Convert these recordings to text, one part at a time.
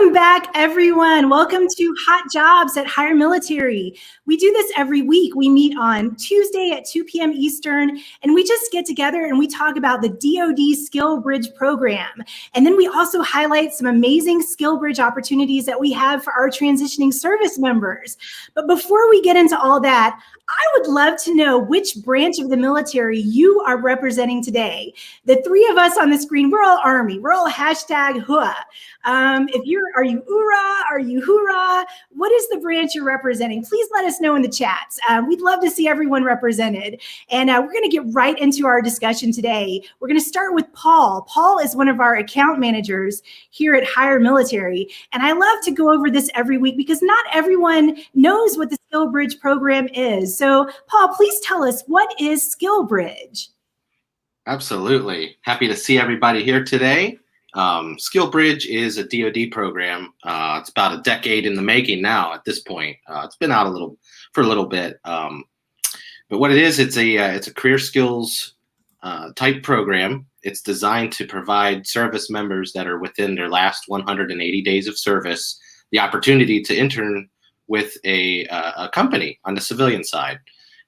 Welcome back, everyone. Welcome to Hot Jobs at HireMilitary. We do this every week. We meet on Tuesday at 2 p.m. Eastern, and we just get together and we talk about the DoD SkillBridge program. And then we also highlight some amazing SkillBridge opportunities that we have for our transitioning service members. But before we get into all that, I would love to know which branch of the military you are representing today. The three of us on the screen, we're all Army. We're all hashtag HUA. Are you URA? Are you hoorah? What is the branch you're representing? Please let us know in the chats. We'd love to see everyone represented. And we're going to get right into our discussion today. We're going to start with Paul. Paul is one of our account managers here at HireMilitary. And I love to go over this every week because not everyone knows what the SkillBridge program is. So Paul, please tell us, what is SkillBridge? Absolutely. Happy to see everybody here today. SkillBridge is a DoD program. It's about a decade in the making now at this point. It's been out for a little bit. But what it is, it's a career skills type program. It's designed to provide service members that are within their last 180 days of service the opportunity to intern with a company on the civilian side.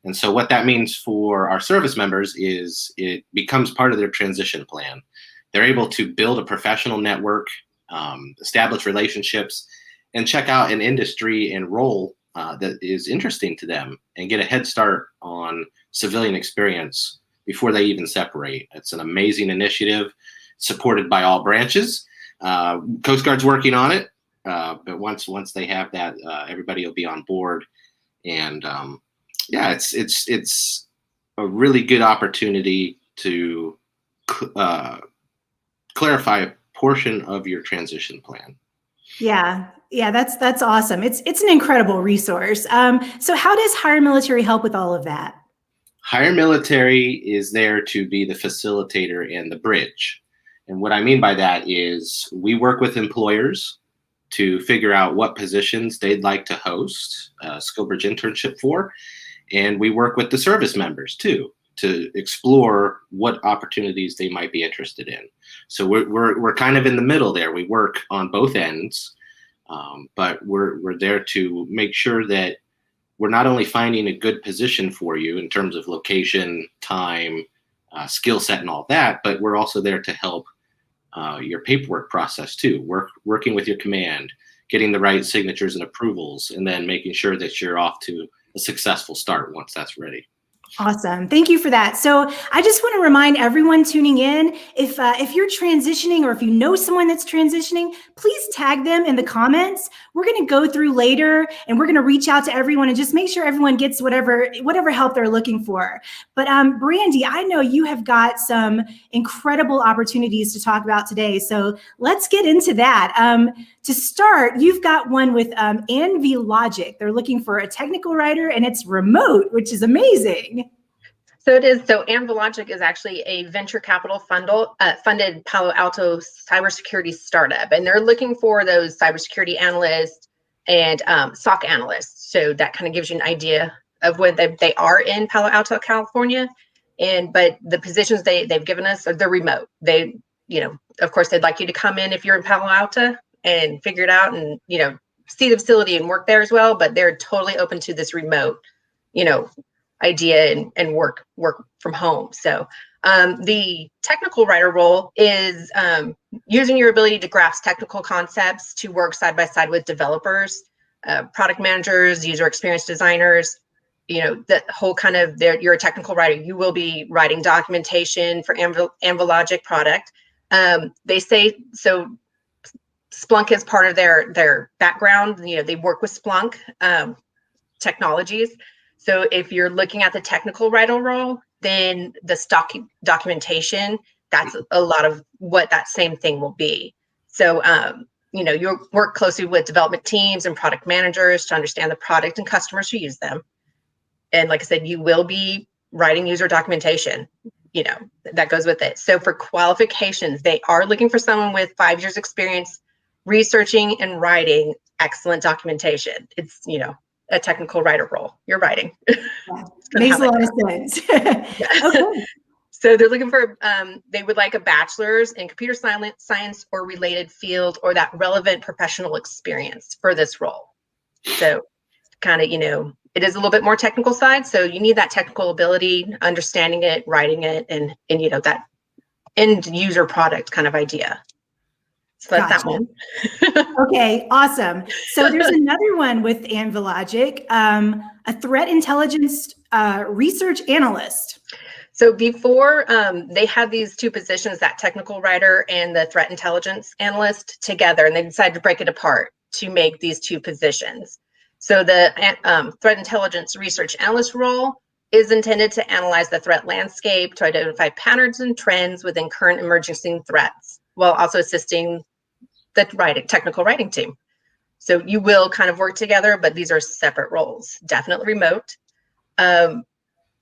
And so what that means for our service members is it becomes part of their transition plan. They're able to build a professional network, establish relationships, and check out an industry and role that is interesting to them and get a head start on civilian experience before they even separate. It's an amazing initiative supported by all branches. Coast Guard's working on it, but once they have that, everybody will be on board. And yeah, it's a really good opportunity to clarify a portion of your transition plan. Yeah, that's awesome. It's an incredible resource. So how does HireMilitary help with all of that? HireMilitary is there to be the facilitator and the bridge. And what I mean by that is we work with employers to figure out what positions they'd like to host a SkillBridge internship for. And we work with the service members too, to explore what opportunities they might be interested in. So we're kind of in the middle there. We work on both ends, but we're there to make sure that we're not only finding a good position for you in terms of location, time, skill set and all that, but we're also there to help your paperwork process too, working with your command, getting the right signatures and approvals, and then making sure that you're off to a successful start once that's ready. Awesome. Thank you for that. So I just want to remind everyone tuning in, if you're transitioning or if you know someone that's transitioning, please tag them in the comments. We're going to go through later and we're going to reach out to everyone and just make sure everyone gets whatever help they're looking for. But Brandy, I know you have got some incredible opportunities to talk about today. So let's get into that. To start, you've got one with Logic. They're looking for a technical writer and it's remote, which is amazing. So it is. So Logic is actually a venture capital funded Palo Alto cybersecurity startup, and they're looking for those cybersecurity analysts and SOC analysts. So that kind of gives you an idea of when they are in Palo Alto, California. But the positions they've given us they're remote. They, of course, they'd like you to come in if you're in Palo Alto and figure it out and see the facility and work there as well. But they're totally open to this remote, idea and work from home. So the technical writer role is using your ability to grasp technical concepts to work side by side with developers, product managers, user experience designers. The whole kind of you're a technical writer. You will be writing documentation for Logic product. They say so. Splunk is part of their background. They work with Splunk technologies. So if you're looking at the technical writer role, then the stock documentation, that's a lot of what that same thing will be. So, you'll work closely with development teams and product managers to understand the product and customers who use them. And like I said, you will be writing user documentation, that goes with it. So for qualifications, they are looking for someone with 5 years experience researching and writing excellent documentation. It's, a technical writer role. You're writing. Yeah. Makes a lot of sense. Okay. So they're looking for, they would like a bachelor's in computer science or related field, or that relevant professional experience for this role. So kind of, it is a little bit more technical side. So you need that technical ability, understanding it, writing it, and that end user product kind of idea. So that's that one. Okay, awesome. So there's another one with Anvilogic, a threat intelligence research analyst. So before they had these two positions, that technical writer and the threat intelligence analyst together, and they decided to break it apart to make these two positions. So the threat intelligence research analyst role is intended to analyze the threat landscape to identify patterns and trends within current emerging threats, while also assisting the technical writing team. So you will kind of work together, but these are separate roles, definitely remote.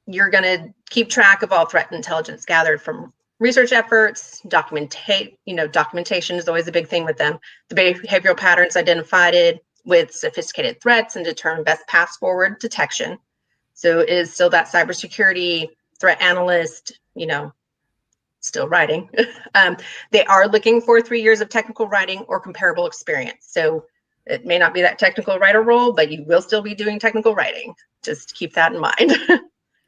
You're going to keep track of all threat intelligence gathered from research efforts, documentation is always a big thing with them. The behavioral patterns identified with sophisticated threats and determine best paths forward detection. So it is still that cybersecurity threat analyst, still writing. They are looking for 3 years of technical writing or comparable experience. So it may not be that technical writer role, but you will still be doing technical writing. Just keep that in mind.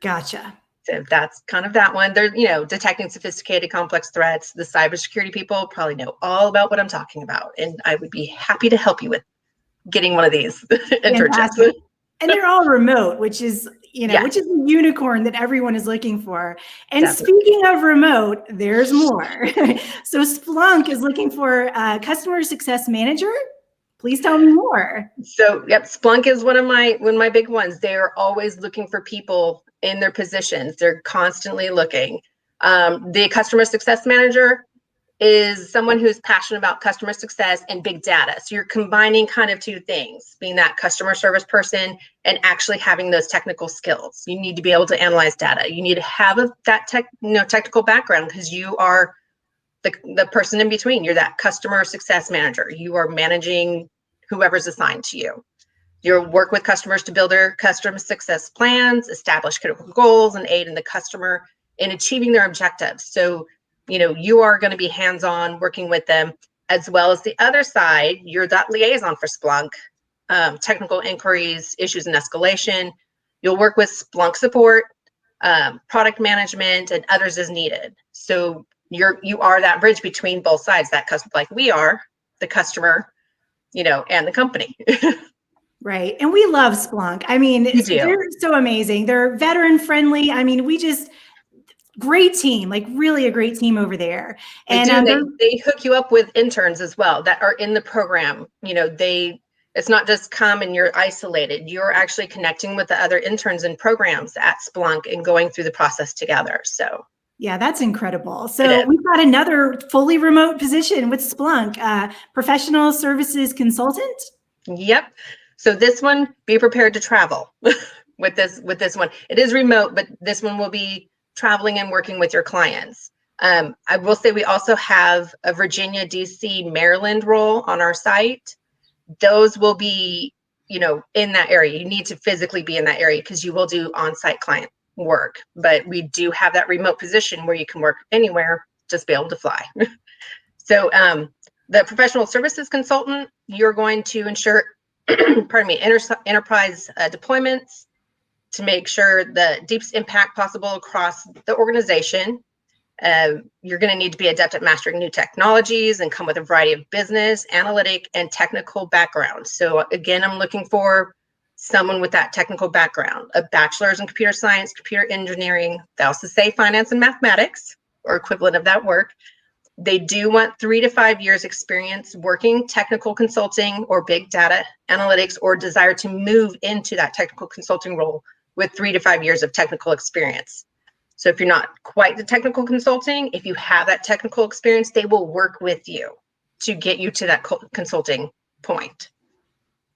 Gotcha. So that's kind of that one. They're, detecting sophisticated, complex threats. The cybersecurity people probably know all about what I'm talking about. And I would be happy to help you with getting one of these internships. And they're all remote, which is, which is a unicorn that everyone is looking for. And Definitely. Speaking of remote, there's more. So Splunk is looking for a customer success manager. Please tell me more. So, yep, Splunk is one of my big ones. They're always looking for people in their positions. They're constantly looking. The customer success manager is someone who's passionate about customer success and big data. So you're combining kind of two things, being that customer service person and actually having those technical skills. You need to be able to analyze data. You need to have that technical background, because you are the person in between. You're that customer success manager. You are managing whoever's assigned to you. You work with customers to build their customer success plans, establish critical goals, and aid in the customer in achieving their objectives. So you are going to be hands-on working with them, as well as the other side. You're that liaison for Splunk, technical inquiries, issues, and escalation. You'll work with Splunk support, product management, and others as needed. So you are that bridge between both sides, that customer, like we are, the customer, and the company. Right. And we love Splunk. I mean, they're so amazing. They're veteran friendly. I mean, great team, like really a great team over there. And they hook you up with interns as well that are in the program. It's not just come and you're isolated. You're actually connecting with the other interns and programs at Splunk and going through the process together. So yeah, that's incredible. So we've got another fully remote position with Splunk, professional services consultant. Yep. So this one, be prepared to travel with this one. It is remote, but this one will be traveling and working with your clients. I will say we also have a Virginia, DC, Maryland role on our site. Those will be, in that area. You need to physically be in that area because you will do on-site client work. But we do have that remote position where you can work anywhere, just be able to fly. So the professional services consultant, you're going to ensure, enterprise deployments, to make sure the deepest impact possible across the organization. You're going to need to be adept at mastering new technologies and come with a variety of business, analytic, and technical backgrounds. So again, I'm looking for someone with that technical background, a bachelor's in computer science, computer engineering. They also say finance and mathematics, or equivalent of that work. They do want 3 to 5 years experience working technical consulting or big data analytics, or desire to move into that technical consulting role with 3 to 5 years of technical experience. So if you're not quite the technical consulting, if you have that technical experience, they will work with you to get you to that consulting point.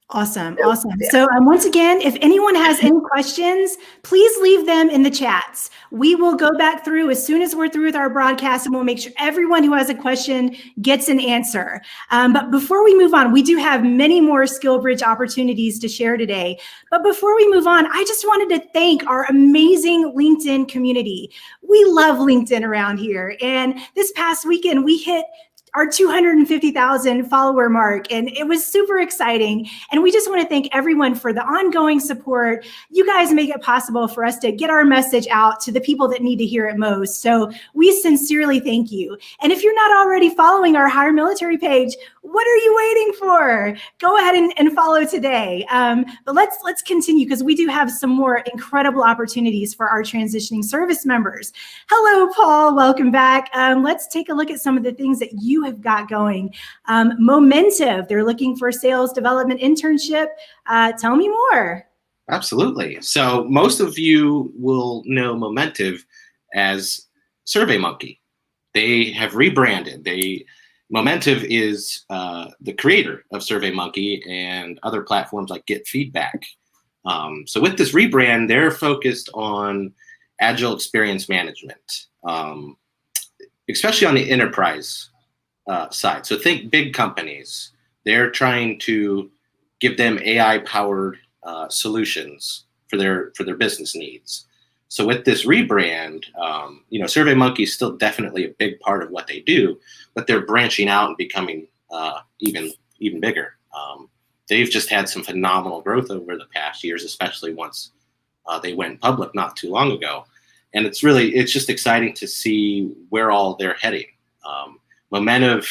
Awesome. Awesome. So once again, if anyone has any questions, please leave them in the chats. We will go back through as soon as we're through with our broadcast, and we'll make sure everyone who has a question gets an answer. But before we move on, we do have many more SkillBridge opportunities to share today. But before we move on, I just wanted to thank our amazing LinkedIn community. We love LinkedIn around here. And this past weekend, we hit our 250,000 follower mark, and it was super exciting. And we just want to thank everyone for the ongoing support. You guys make it possible for us to get our message out to the people that need to hear it most. So we sincerely thank you. And if you're not already following our HireMilitary page, what are you waiting for? Go ahead and follow today. But let's continue, because we do have some more incredible opportunities for our transitioning service members. Hello, Paul. Welcome back. Let's take a look at some of the things that you have got going. Momentive, they're looking for a sales development internship. Tell me more. Absolutely. So most of you will know Momentive as SurveyMonkey. They have rebranded. Momentive is the creator of SurveyMonkey and other platforms like Get Feedback. So with this rebrand, they're focused on agile experience management, especially on the enterprise side. So think big companies. They're trying to give them AI-powered solutions for their business needs. So with this rebrand, SurveyMonkey is still definitely a big part of what they do, but they're branching out and becoming even bigger. They've just had some phenomenal growth over the past years, especially once they went public not too long ago. And it's just exciting to see where all they're heading. Momentive,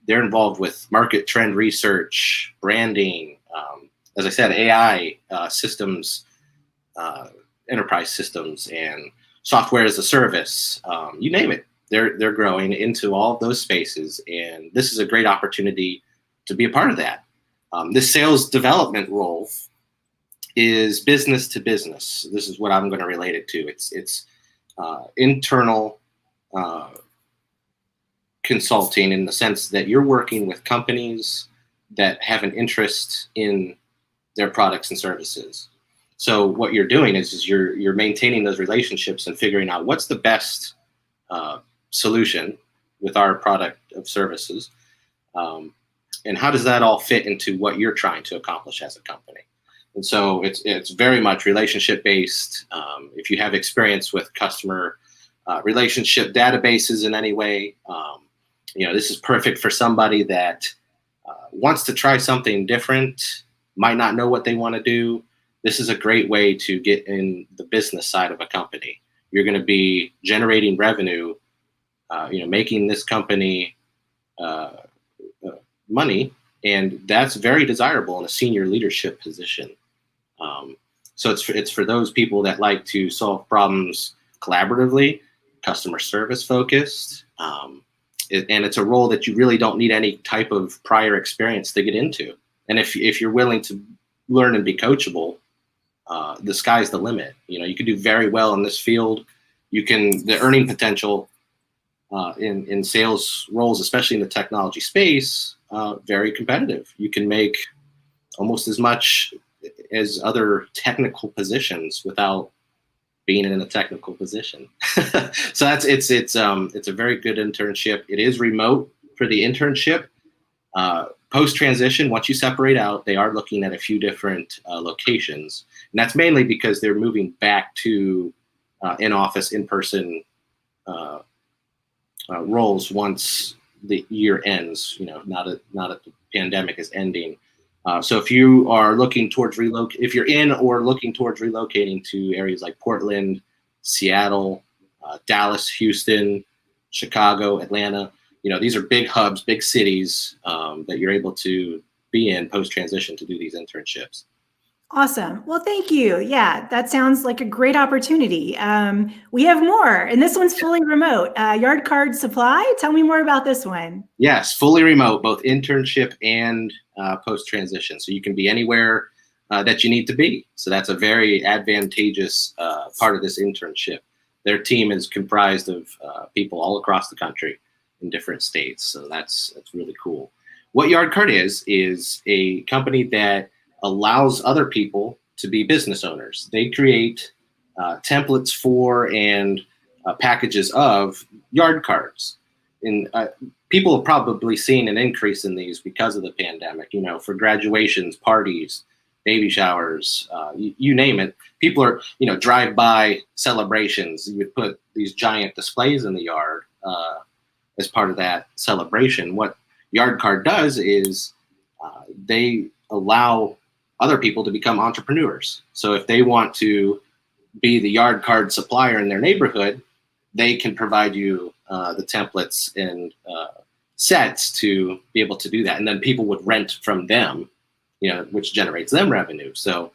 they're involved with market trend research, branding, as I said, AI systems, enterprise systems, and software as a service. You name it, they're growing into all of those spaces, and this is a great opportunity to be a part of that. This sales development role is business to business. This is what I'm going to relate it to. It's internal consulting, in the sense that you're working with companies that have an interest in their products and services. So what you're doing is you're maintaining those relationships and figuring out what's the best solution with our product of services, and how does that all fit into what you're trying to accomplish as a company. And so it's very much relationship based. If you have experience with customer relationship databases in any way, this is perfect for somebody that wants to try something different, might not know what they want to do. This is a great way to get in the business side of a company. You're going to be generating revenue, making this company money, and that's very desirable in a senior leadership position. So it's for those people that like to solve problems collaboratively, customer service focused, and it's a role that you really don't need any type of prior experience to get into. And if you're willing to learn and be coachable, the sky's the limit. You can do very well in this field. The earning potential in sales roles, especially in the technology space, very competitive. You can make almost as much as other technical positions without being in a technical position. So it's a very good internship. It is remote for the internship. Post transition, once you separate out, they are looking at a few different locations, and that's mainly because they're moving back to in-office, in-person roles once the year ends. Now that the pandemic is ending. So if you are looking towards if you're in or looking towards relocating to areas like Portland, Seattle, Dallas, Houston, Chicago, Atlanta, these are big hubs, big cities that you're able to be in post-transition to do these internships. Awesome. Well, thank you. Yeah, that sounds like a great opportunity. We have more, and this one's fully remote. Yard Card Supply, tell me more about this one. Yes, fully remote, both internship and post-transition. So you can be anywhere that you need to be. So that's a very advantageous part of this internship. Their team is comprised of people all across the country in different states. So that's really cool. What YardCard is a company that allows other people to be business owners. They create templates for and packages of yard cards. And people have probably seen an increase in these because of the pandemic, you know, for graduations, parties, baby showers, you name it. People are, you know, drive-by celebrations. You would put these giant displays in the yard as part of that celebration. What YardCard does is they allow other people to become entrepreneurs. So if they want to be the yard card supplier in their neighborhood, they can provide you the templates and sets to be able to do that. And then people would rent from them, you know, which generates them revenue. So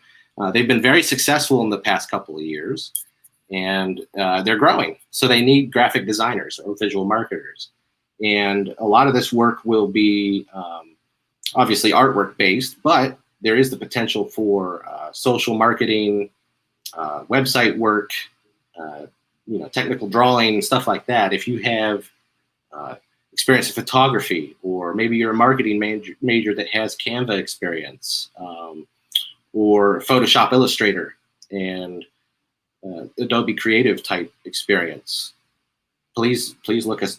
they've been very successful in the past couple of years, and they're growing. So they need graphic designers or visual marketers. And a lot of this work will be obviously artwork based, but there is the potential for social marketing, website work, you know, technical drawing, stuff like that. If you have experience in photography, or maybe you're a marketing major that has Canva experience, or Photoshop Illustrator and Adobe Creative type experience, please look this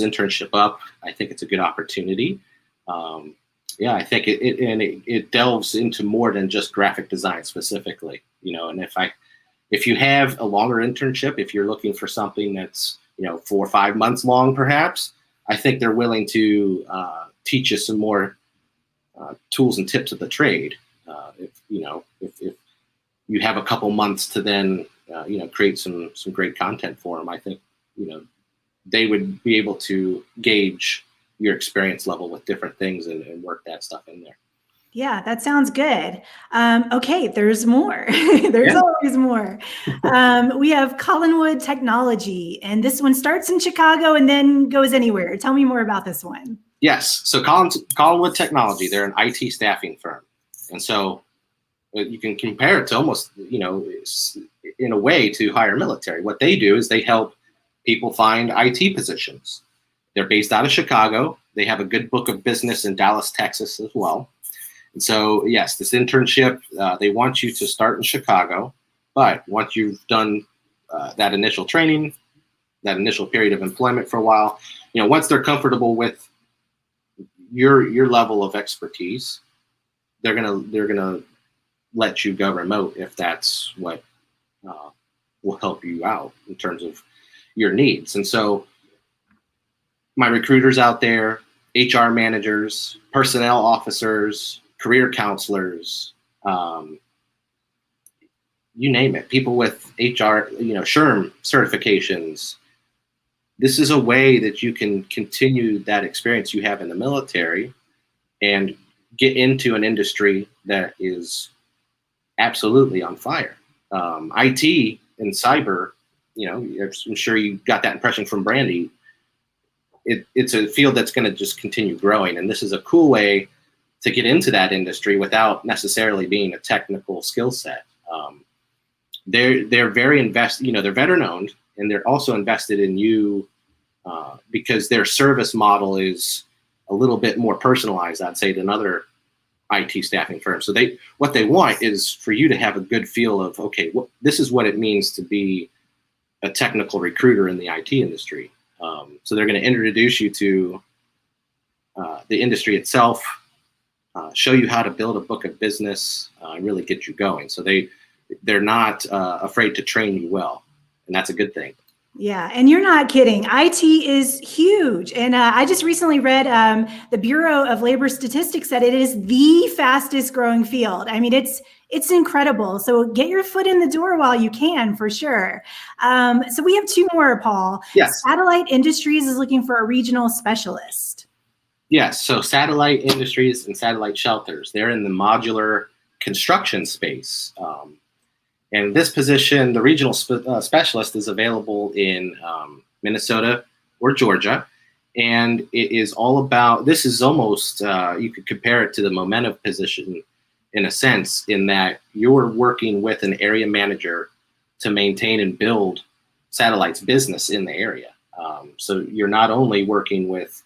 internship up. I think it's a good opportunity. Yeah, I think it delves into more than just graphic design specifically, you know. And if you have a longer internship, if you're looking for something that's, you know, 4 or 5 months long, perhaps, I think they're willing to teach you some more tools and tips of the trade. If you have a couple months to then you know, create some great content for them, I think, you know, they would be able to gauge your experience level with different things and work that stuff in there. Yeah, that sounds good. Okay, there's more. There's always more. We have Collinwood Technology, and this one starts in Chicago and then goes anywhere. Tell me more about this one. Yes, so Collinwood Technology, they're an IT staffing firm. And so you can compare it to almost, you know, in a way to HireMilitary. What they do is they help people find IT positions. They're based out of Chicago. They have a good book of business in Dallas, Texas as well. And so, yes, this internship, they want you to start in Chicago, but once you've done that initial training, that initial period of employment for a while, you know, once they're comfortable with your level of expertise, they're gonna let you go remote if that's what will help you out in terms of your needs. And so my recruiters out there, HR managers, personnel officers, career counselors, you name it, people with HR, you know, SHRM certifications. This is a way that you can continue that experience you have in the military and get into an industry that is absolutely on fire. IT and cyber, you know, I'm sure you got that impression from Brandy. It's a field that's going to just continue growing, and this is a cool way to get into that industry without necessarily being a technical skill set. They're very invested, you know, they're veteran owned, and they're also invested in you because their service model is a little bit more personalized, I'd say, than other IT staffing firms. So what they want is for you to have a good feel of, okay, this is what it means to be a technical recruiter in the IT industry. So they're going to introduce you to the industry itself, show you how to build a book of business, and really get you going. So they're not afraid to train you well, and that's a good thing. Yeah, and you're not kidding. IT is huge. And I just recently read the Bureau of Labor Statistics said it is the fastest growing field. I mean, it's incredible. So get your foot in the door while you can, for sure. So we have 2 more, Paul. Yes. Satellite Industries is looking for a regional specialist. Yes, so Satellite Industries and Satellite Shelters, they're in the modular construction space. And this position, the regional specialist, is available in Minnesota or Georgia. And it is all about, this is almost, you could compare it to the Momentum position in a sense, in that you're working with an area manager to maintain and build Satellite's business in the area. So you're not only working with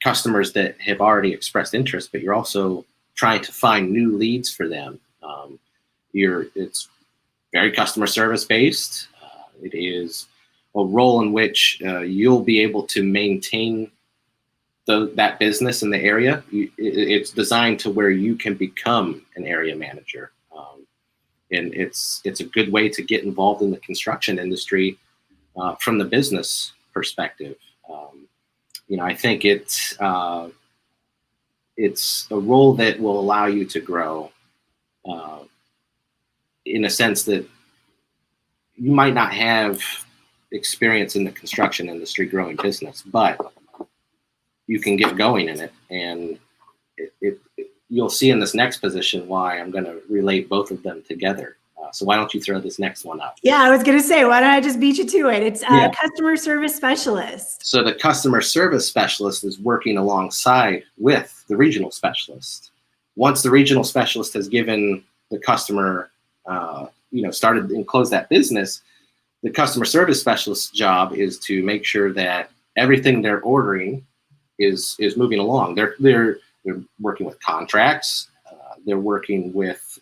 customers that have already expressed interest, but you're also trying to find new leads for them. It's very customer service based. It is a role in which you'll be able to maintain that business in the area. It's designed to where you can become an area manager. And it's a good way to get involved in the construction industry from the business perspective. I think it's a role that will allow you to grow in a sense that you might not have experience in the construction industry growing business, but you can get going in it. And you'll see in this next position why I'm going to relate both of them together. So why don't you throw this next one up? Yeah, I was going to say, why don't I just beat you to it? It's customer service specialist. So the customer service specialist is working alongside with the regional specialist. Once the regional specialist has given the customer, started and closed that business, the customer service specialist's job is to make sure that everything they're ordering is moving along. They're working with contracts. They're working with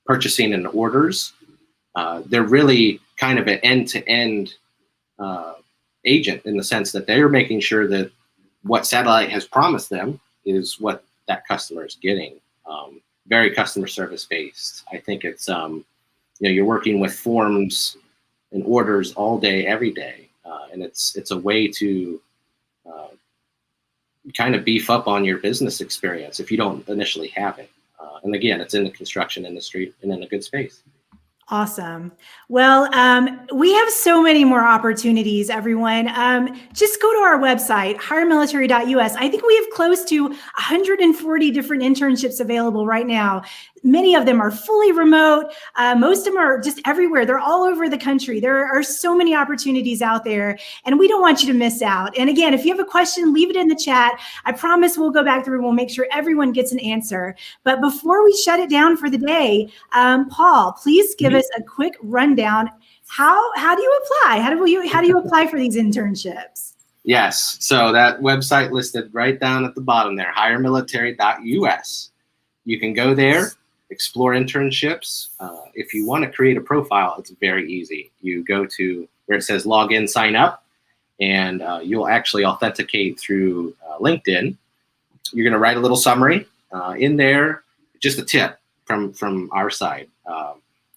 purchasing and orders. They're really kind of an end-to-end agent in the sense that they're making sure that what Satellite has promised them is what that customer is getting. Very customer service based. I think it's, you're working with forms and orders all day, every day. And it's a way to kind of beef up on your business experience if you don't initially have it. And again, it's in the construction industry and in a good space. Awesome. Well, we have so many more opportunities, everyone. Just go to our website, HireMilitary.us. I think we have close to 140 different internships available right now. Many of them are fully remote. Most of them are just everywhere. They're all over the country. There are so many opportunities out there, and we don't want you to miss out. And again, if you have a question, leave it in the chat. I promise we'll go back through and we'll make sure everyone gets an answer. But before we shut it down for the day, Paul, please give us a quick rundown. How do you apply? How do you apply for these internships? Yes. So that website listed right down at the bottom there, HireMilitary.us. You can go there, explore internships. If you want to create a profile, it's very easy. You go to where it says log in, sign up, and you'll actually authenticate through LinkedIn. You're going to write a little summary in there. Just a tip from our side.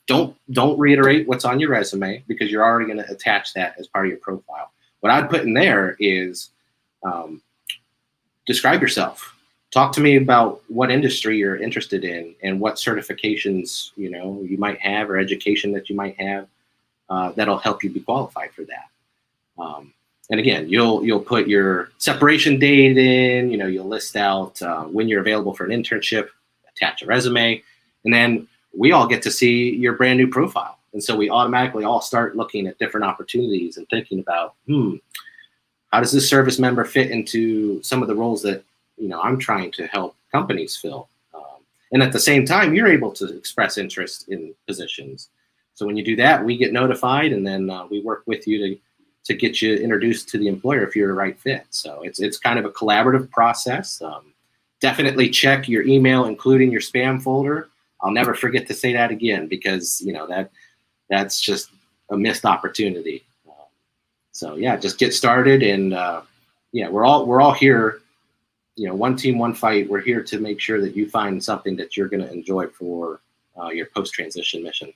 Don't reiterate what's on your resume because you're already going to attach that as part of your profile. What I'd put in there is describe yourself. Talk to me about what industry you're interested in and what certifications you might have or education that you might have that'll help you be qualified for that. And again, you'll put your separation date in. You'll list out when you're available for an internship, attach a resume, and then we all get to see your brand new profile. And so we automatically all start looking at different opportunities and thinking about, how does this service member fit into some of the roles that I'm trying to help companies fill. And at the same time, you're able to express interest in positions. So when you do that, we get notified, and then we work with you to get you introduced to the employer if you're a right fit. So it's kind of a collaborative process. Definitely check your email, including your spam folder. I'll never forget to say that again because that's just a missed opportunity. So yeah, just get started, and we're all here. One team, one fight. We're here to make sure that you find something that you're going to enjoy for your post-transition mission.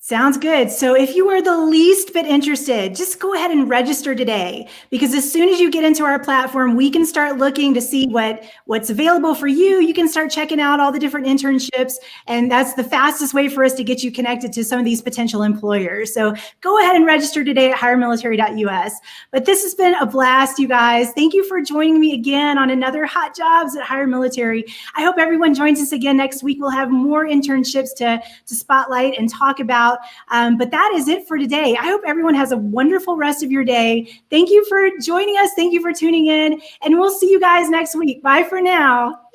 Sounds good. So if you are the least bit interested, just go ahead and register today, because as soon as you get into our platform, we can start looking to see what's available for you. You can start checking out all the different internships, and that's the fastest way for us to get you connected to some of these potential employers. So go ahead and register today at HireMilitary.us. But this has been a blast, you guys. Thank you for joining me again on another Hot Jobs at Hire Military. I hope everyone joins us again next week. We'll have more internships to spotlight and talk about. But that is it for today. I hope everyone has a wonderful rest of your day. Thank you for joining us. Thank you for tuning in, and we'll see you guys next week. Bye for now.